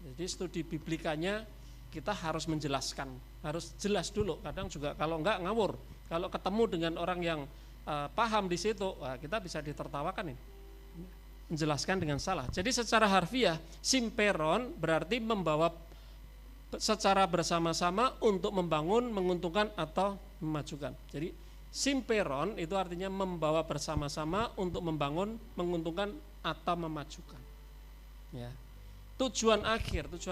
Jadi studi biblikanya kita harus menjelaskan, harus jelas dulu. Kadang juga kalau enggak ngawur. Kalau ketemu dengan orang yang paham di situ, kita bisa ditertawakan ini. Menjelaskan dengan salah. Jadi secara harfiah, simperon berarti membawa secara bersama-sama untuk membangun, menguntungkan atau memajukan. Jadi simperon itu artinya membawa bersama-sama untuk membangun, menguntungkan atau memajukan. Ya. Tujuan akhir itu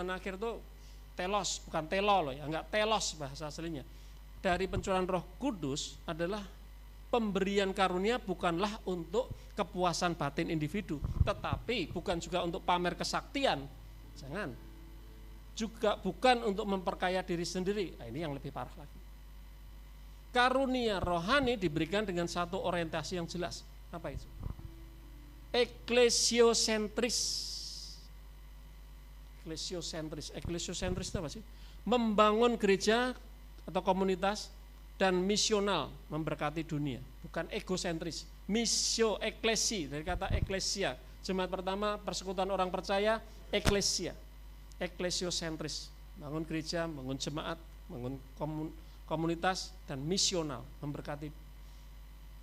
telos, bukan telo loh ya, enggak telos bahasa aslinya. Dari pencurahan Roh Kudus adalah pemberian karunia bukanlah untuk kepuasan batin individu, tetapi bukan juga untuk pamer kesaktian. Jangan. Juga bukan untuk memperkaya diri sendiri. Nah, ini yang lebih parah lagi. Karunia rohani diberikan dengan satu orientasi yang jelas. Apa itu? Eklesiosentris. Eklesiosentris itu apa sih? Membangun gereja atau komunitas dan misional, memberkati dunia. Bukan egosentris. Misio, eklesi, dari kata eklesia. Jemaat pertama, persekutuan orang percaya, eklesia. Eklesiosentris, bangun gereja, bangun jemaat, bangun komunitas dan misional, memberkati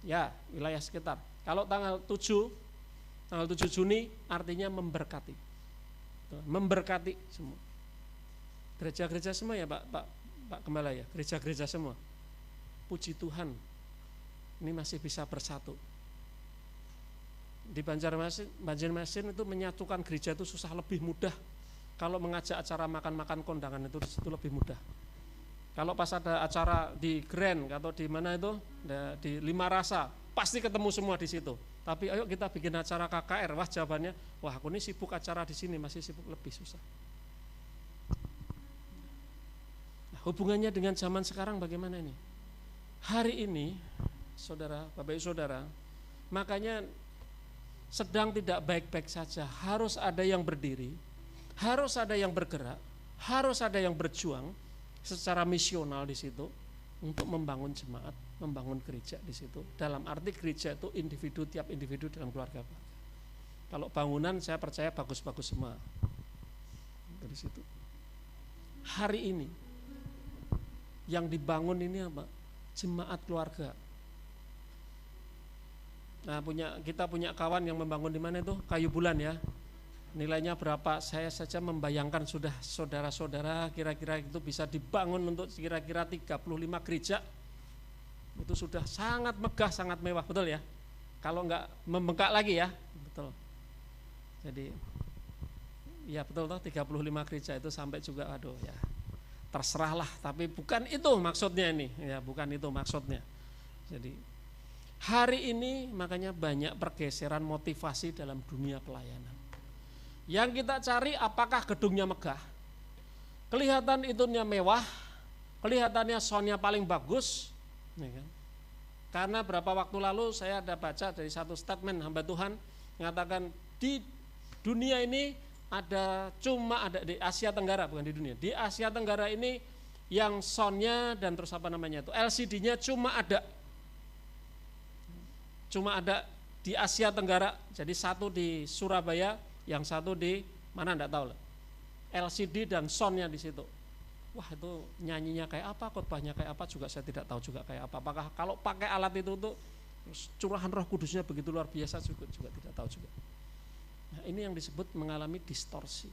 ya wilayah sekitar. Kalau tanggal 7 Juni artinya memberkati semua. Gereja-gereja semua ya Pak Gembala ya, gereja-gereja semua. Puji Tuhan, ini masih bisa bersatu. Di Banjarmasin itu menyatukan gereja itu susah, lebih mudah. Kalau mengajak acara makan-makan kondangan itu lebih mudah. Kalau pas ada acara di Grand atau di mana itu di Lima Rasa, pasti ketemu semua di situ. Tapi ayo kita bikin acara KKR, wah jawabannya, wah aku ini sibuk acara di sini, masih sibuk, lebih susah. Nah, hubungannya dengan zaman sekarang bagaimana ini? Hari ini, saudara, Bapak Ibu Saudara, makanya sedang tidak baik-baik saja, harus ada yang berdiri, harus ada yang bergerak, harus ada yang berjuang secara misional di situ untuk membangun jemaat, membangun gereja di situ. Dalam arti gereja itu individu, tiap individu dalam keluarga. Kalau bangunan saya percaya bagus-bagus semua. Dari situ. Hari ini yang dibangun ini apa? Jemaat keluarga. Nah, kita punya kawan yang membangun di mana itu? Kayu Bulan ya. Nilainya berapa? Saya saja membayangkan sudah saudara-saudara kira-kira itu bisa dibangun untuk kira-kira 35 gereja. Itu sudah sangat megah, sangat mewah, betul ya? Kalau enggak membengkak lagi ya, betul. Jadi ya betul toh 35 gereja itu sampai juga aduh ya. Terserahlah, tapi bukan itu maksudnya ini, ya bukan itu maksudnya. Jadi hari ini makanya banyak pergeseran motivasi dalam dunia pelayanan. Yang kita cari apakah gedungnya megah, kelihatan itunya mewah, kelihatannya soundnya paling bagus, ya kan? Karena berapa waktu lalu saya ada baca dari satu statement hamba Tuhan mengatakan di dunia ini cuma ada di Asia Tenggara, bukan di dunia, di Asia Tenggara ini yang soundnya dan terus apa namanya itu LCD-nya cuma ada di Asia Tenggara. Jadi satu di Surabaya, yang satu di mana enggak tahu lah. LCD dan soundnya di situ. Wah, itu nyanyinya kayak apa, khotbahnya kayak apa juga saya tidak tahu juga kayak apa. Apakah kalau pakai alat itu tuh curahan Roh Kudusnya begitu luar biasa juga tidak tahu juga. Nah, ini yang disebut mengalami distorsi.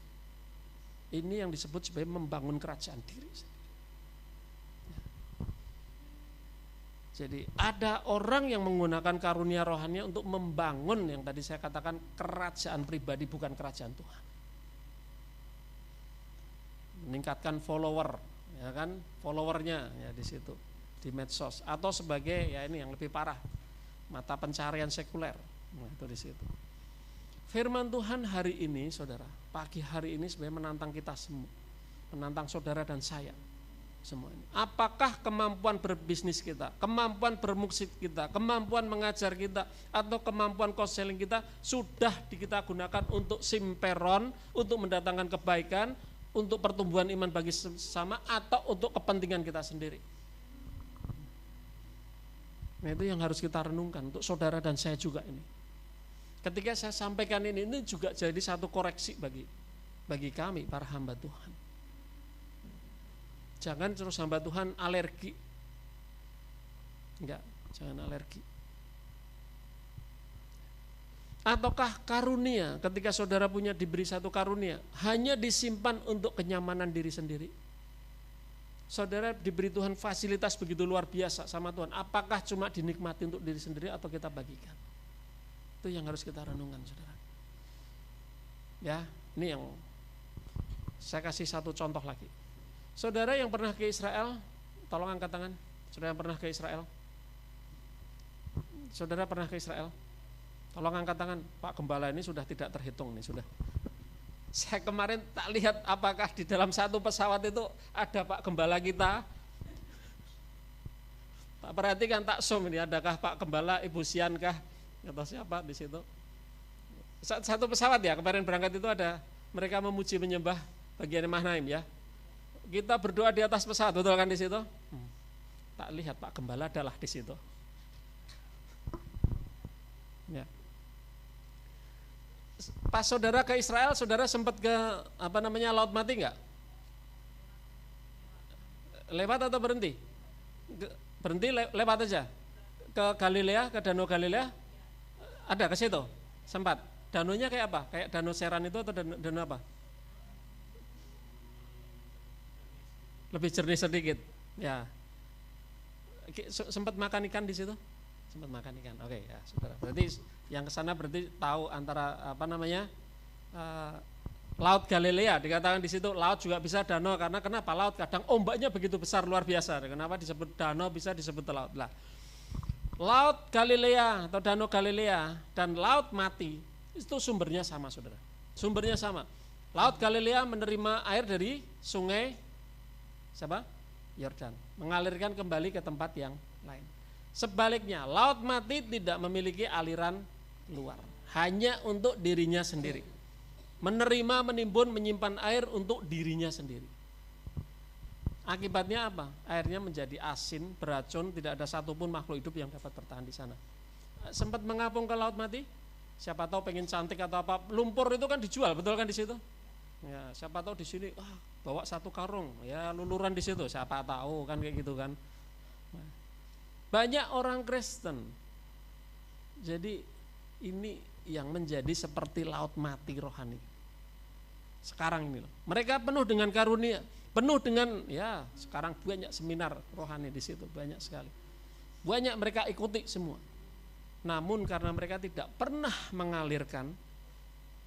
Ini yang disebut sebagai membangun kerajaan diri. Jadi ada orang yang menggunakan karunia rohani untuk membangun yang tadi saya katakan kerajaan pribadi, bukan kerajaan Tuhan. Meningkatkan follower, ya kan, followernya ya di situ di medsos atau sebagai ya ini yang lebih parah mata pencarian sekuler. Nah, itu di situ. Firman Tuhan hari ini, saudara, pagi hari ini sebenarnya menantang kita semua, menantang saudara dan saya. Semua ini. Apakah kemampuan berbisnis kita, kemampuan bermusik kita, kemampuan mengajar kita, atau kemampuan konseling kita sudah kita gunakan untuk simperon, untuk mendatangkan kebaikan, untuk pertumbuhan iman bagi sesama, atau untuk kepentingan kita sendiri? Nah, itu yang harus kita renungkan untuk saudara dan saya juga ini. Ketika saya sampaikan ini juga jadi satu koreksi bagi kami para hamba Tuhan. Jangan terus hamba Tuhan alergi. Enggak, jangan alergi. Ataukah karunia, ketika saudara diberi satu karunia hanya disimpan untuk kenyamanan diri sendiri? Saudara diberi Tuhan fasilitas begitu luar biasa sama Tuhan. Apakah cuma dinikmati untuk diri sendiri atau kita bagikan? Itu yang harus kita renungkan, saudara. Ya, ini yang saya kasih satu contoh lagi. Saudara yang pernah ke Israel, tolong angkat tangan. Saudara yang pernah ke Israel? Saudara pernah ke Israel? Tolong angkat tangan. Pak Gembala ini sudah tidak terhitung nih, sudah. Saya kemarin tak lihat apakah di dalam satu pesawat itu ada Pak Gembala kita. Tak perhatikan, tak zoom ini, adakah Pak Gembala, Ibu Sian kah, atau siapa di situ. Satu pesawat ya, kemarin berangkat itu ada mereka memuji menyembah bagian Mahnaim ya. Kita berdoa di atas pesawat, betul kan di situ? Tak lihat Pak Gembala adalah di situ. Ya. Pas saudara ke Israel, saudara sempat ke Laut Mati enggak? Lewat atau berhenti? Berhenti lewat aja. Ke Galilea, ke Danau Galilea? Ada ke situ? Sempat. Danunya kayak apa? Kayak Danau Seran itu atau danau apa? Lebih jernih sedikit. Ya. Sempat makan ikan di situ? Sempat makan ikan. Oke, ya, saudara. Berarti yang ke sana berarti tahu antara Laut Galilea, dikatakan di situ laut juga bisa danau, karena kenapa? Laut kadang ombaknya begitu besar luar biasa. Kenapa disebut danau bisa disebut laut? Lah. Laut Galilea atau Danau Galilea dan Laut Mati itu sumbernya sama, saudara. Sumbernya sama. Laut Galilea menerima air dari sungai siapa? Yordan, mengalirkan kembali ke tempat yang lain. Sebaliknya, Laut Mati tidak memiliki aliran luar, hanya untuk dirinya sendiri. Menerima, menimbun, menyimpan air untuk dirinya sendiri. Akibatnya apa? Airnya menjadi asin, beracun, tidak ada satupun makhluk hidup yang dapat bertahan di sana. Sempat mengapung ke Laut Mati? Siapa tahu pengen cantik atau apa? Lumpur itu kan dijual, betul kan di situ? Ya, siapa tahu di sini, bawa satu karung, ya luluran di situ. Siapa tahu kan kayak gitu kan? Banyak orang Kristen. Jadi ini yang menjadi seperti laut mati rohani. Sekarang ini loh. Mereka penuh dengan karunia, penuh dengan ya sekarang banyak seminar rohani di situ, banyak sekali. Banyak mereka ikuti semua. Namun karena mereka tidak pernah mengalirkan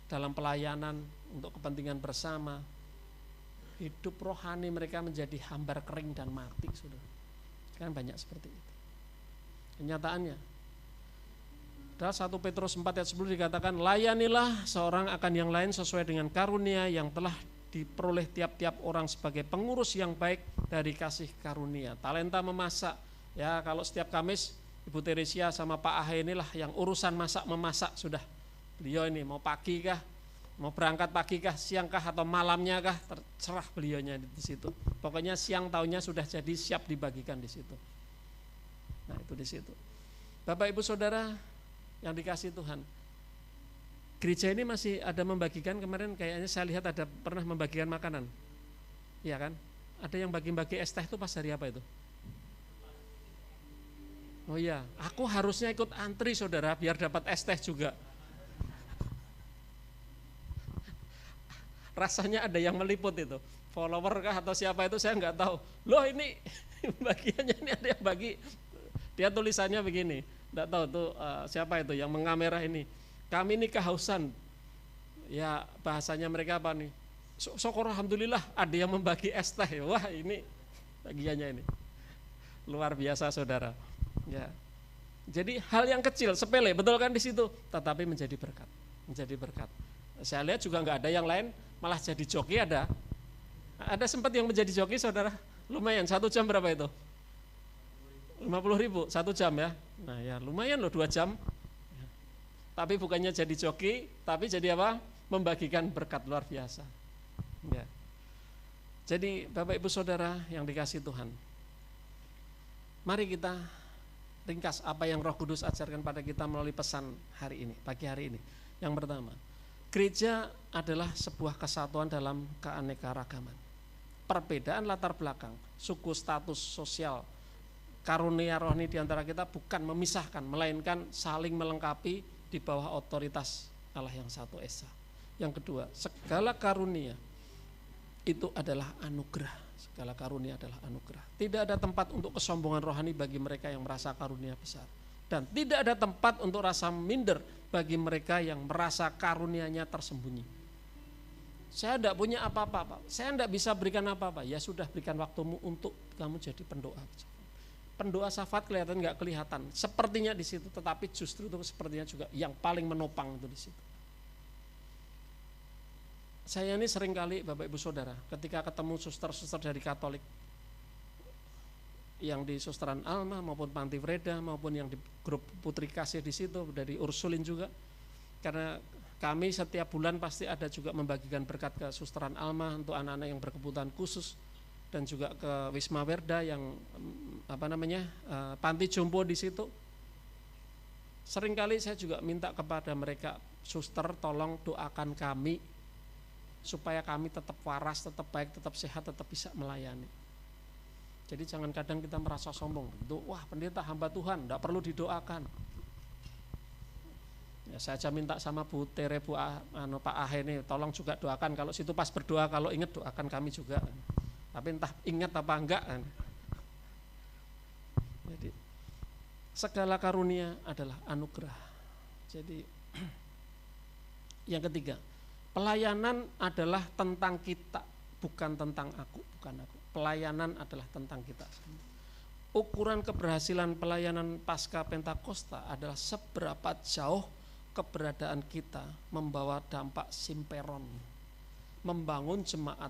dalam pelayanan untuk kepentingan bersama, hidup rohani mereka menjadi hambar kering dan mati, saudara. Kan banyak seperti itu. Kenyataannya dalam 1 Petrus 4 ayat 10 dikatakan, layanilah seorang akan yang lain sesuai dengan karunia yang telah diperoleh tiap-tiap orang sebagai pengurus yang baik dari kasih karunia. Talenta memasak, ya kalau setiap Kamis Ibu Teresia sama Pak Ahe inilah yang urusan memasak sudah. Beliau ini mau pagi kah, mau berangkat pagi kah, siang kah atau malamnya kah, terserah beliaunya di situ. Pokoknya siang tahunnya sudah jadi siap dibagikan di situ. Nah itu di situ. Bapak Ibu Saudara yang dikasih Tuhan, gereja ini masih ada membagikan, kemarin kayaknya saya lihat ada pernah membagikan makanan, iya kan? Ada yang bagi-bagi es teh itu pas hari apa itu? Oh iya, aku harusnya ikut antri saudara biar dapat es teh juga. Rasanya ada yang meliput itu, follower kah atau siapa itu saya nggak tahu. Loh ini bagiannya ini ada yang bagi. Dia tulisannya begini, enggak tahu tuh siapa itu yang mengamera ini. Kami ini kehausan. Ya bahasanya mereka apa nih? Syukur alhamdulillah ada yang membagi es teh. Wah ini bagiannya ini. Luar biasa saudara. Ya. Jadi hal yang kecil, sepele, betul kan di situ, tetapi menjadi berkat. Menjadi berkat. Saya lihat juga enggak ada yang lain, malah jadi joki ada. Ada sempat yang menjadi joki saudara. Lumayan 1 jam berapa itu? 50.000 1 jam ya. Nah ya lumayan loh 2 jam. Ya. Tapi bukannya jadi joki, tapi jadi apa? Membagikan berkat luar biasa. Ya. Jadi Bapak Ibu Saudara yang dikasih Tuhan, mari kita ringkas apa yang Roh Kudus ajarkan pada kita melalui pesan hari ini, pagi hari ini. Yang pertama, gereja adalah sebuah kesatuan dalam keanekaragaman. Perbedaan latar belakang, suku, status sosial, karunia rohani di antara kita bukan memisahkan, melainkan saling melengkapi di bawah otoritas Allah yang satu esa. Yang kedua, segala karunia itu adalah anugerah. Segala karunia adalah anugerah. Tidak ada tempat untuk kesombongan rohani bagi mereka yang merasa karunia besar. Dan tidak ada tempat untuk rasa minder bagi mereka yang merasa karunianya tersembunyi. Saya tidak punya apa-apa, Pak. Saya tidak bisa berikan apa-apa. Ya sudah, berikan waktumu untuk kamu jadi pendoa. Pendoa syafaat kelihatan nggak kelihatan. Sepertinya di situ, tetapi justru itu sepertinya juga yang paling menopang itu di situ. Saya ini seringkali Bapak Ibu Saudara, ketika ketemu suster-suster dari Katolik, yang di Susteran Alma maupun Panti Freda maupun yang di grup Putri Kasih di situ dari Ursulin juga, karena kami setiap bulan pasti ada juga membagikan berkat ke Susteran Alma untuk anak-anak yang berkebutuhan khusus dan juga ke Wisma Werda yang panti jompo di situ. Seringkali saya juga minta kepada mereka, suster tolong doakan kami supaya kami tetap waras, tetap baik, tetap sehat, tetap bisa melayani. Jadi jangan kadang kita merasa sombong, wah pendeta hamba Tuhan, tidak perlu didoakan. Ya, saya aja minta sama Bu Tere, Pak Ahe ini, tolong juga doakan. Kalau situ pas berdoa, kalau ingat doakan kami juga. Tapi entah ingat apa enggak. Jadi segala karunia adalah anugerah. Jadi yang ketiga, pelayanan adalah tentang kita, bukan tentang aku, bukan aku. Pelayanan adalah tentang kita. Ukuran keberhasilan pelayanan pasca Pentakosta adalah seberapa jauh keberadaan kita membawa dampak simperon, membangun jemaat,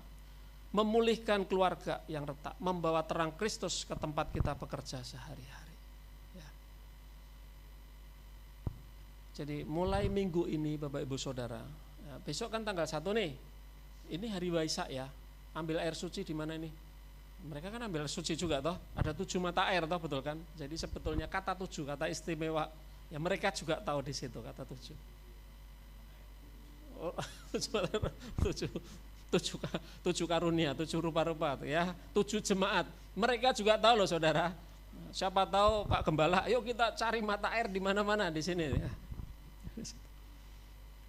memulihkan keluarga yang retak, membawa terang Kristus ke tempat kita bekerja sehari-hari. Ya. Jadi mulai minggu ini Bapak Ibu Saudara, ya, besok kan tanggal 1 nih, ini hari Waisak ya, ambil air suci di mana ini? Mereka kan ambil suci juga toh, ada 7 mata air toh, betul kan? Jadi sebetulnya kata 7, kata istimewa, ya mereka juga tahu di situ kata 7. Oh, 7 karunia, 7 rupa-rupa ya, 7 jemaat. Mereka juga tahu loh Saudara. Siapa tahu Pak Gembala, ayo kita cari mata air di mana-mana di sini ya.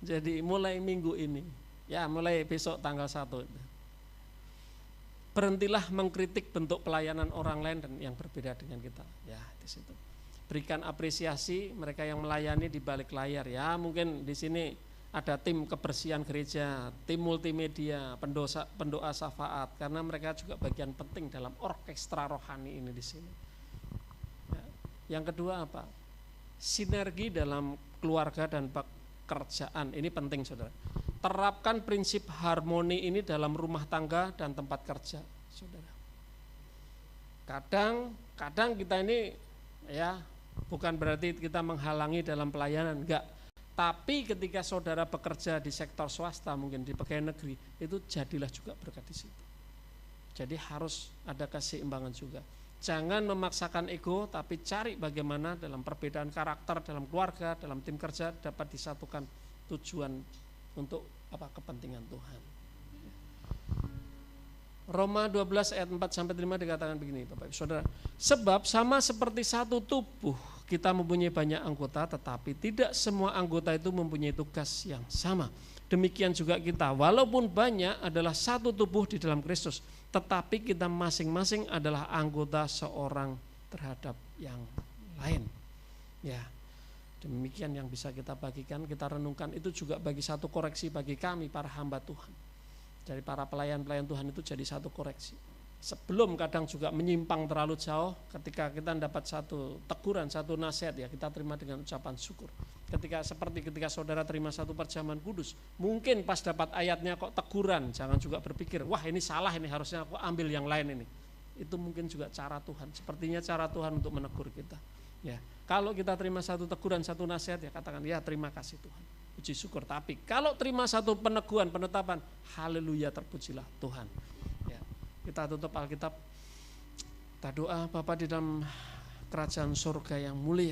Jadi mulai minggu ini, ya mulai besok tanggal 1. Berhentilah mengkritik bentuk pelayanan orang lain dan yang berbeda dengan kita. Ya, di situ. Berikan apresiasi mereka yang melayani di balik layar ya. Mungkin di sini ada tim kebersihan gereja, tim multimedia, pendoa syafaat, karena mereka juga bagian penting dalam orkestra rohani ini di sini. Ya. Yang kedua apa? Sinergi dalam keluarga dan pekerjaan ini penting Saudara. Terapkan prinsip harmoni ini dalam rumah tangga dan tempat kerja, Saudara. Kadang kita ini ya bukan berarti kita menghalangi dalam pelayanan, enggak. Tapi ketika Saudara bekerja di sektor swasta, mungkin di pegawai negeri, itu jadilah juga berkat di situ. Jadi harus ada keseimbangan juga. Jangan memaksakan ego, tapi cari bagaimana dalam perbedaan karakter, dalam keluarga, dalam tim kerja dapat disatukan tujuan untuk kepentingan Tuhan. Roma 12 ayat 4-5 dikatakan begini Bapak Ibu Saudara, sebab sama seperti satu tubuh kita mempunyai banyak anggota, tetapi tidak semua anggota itu mempunyai tugas yang sama. Demikian juga kita, walaupun banyak adalah satu tubuh di dalam Kristus, tetapi kita masing-masing adalah anggota seorang terhadap yang lain. Ya. Demikian yang bisa kita bagikan, kita renungkan, itu juga bagi satu koreksi bagi kami para hamba Tuhan. Dari para pelayan-pelayan Tuhan itu jadi satu koreksi. Sebelum kadang juga menyimpang terlalu jauh, ketika kita dapat satu teguran, satu nasihat ya kita terima dengan ucapan syukur. Ketika Saudara terima satu perjamuan kudus, mungkin pas dapat ayatnya kok teguran, jangan juga berpikir, wah ini salah, ini harusnya aku ambil yang lain ini. Itu mungkin juga cara Tuhan, sepertinya cara Tuhan untuk menegur kita. Ya, kalau kita terima satu teguran, satu nasihat ya katakan ya terima kasih Tuhan, puji syukur. Tapi kalau terima satu peneguhan, penetapan, haleluya terpujilah Tuhan. Ya, kita tutup Alkitab, kita doa. Bapa di dalam kerajaan surga yang mulia,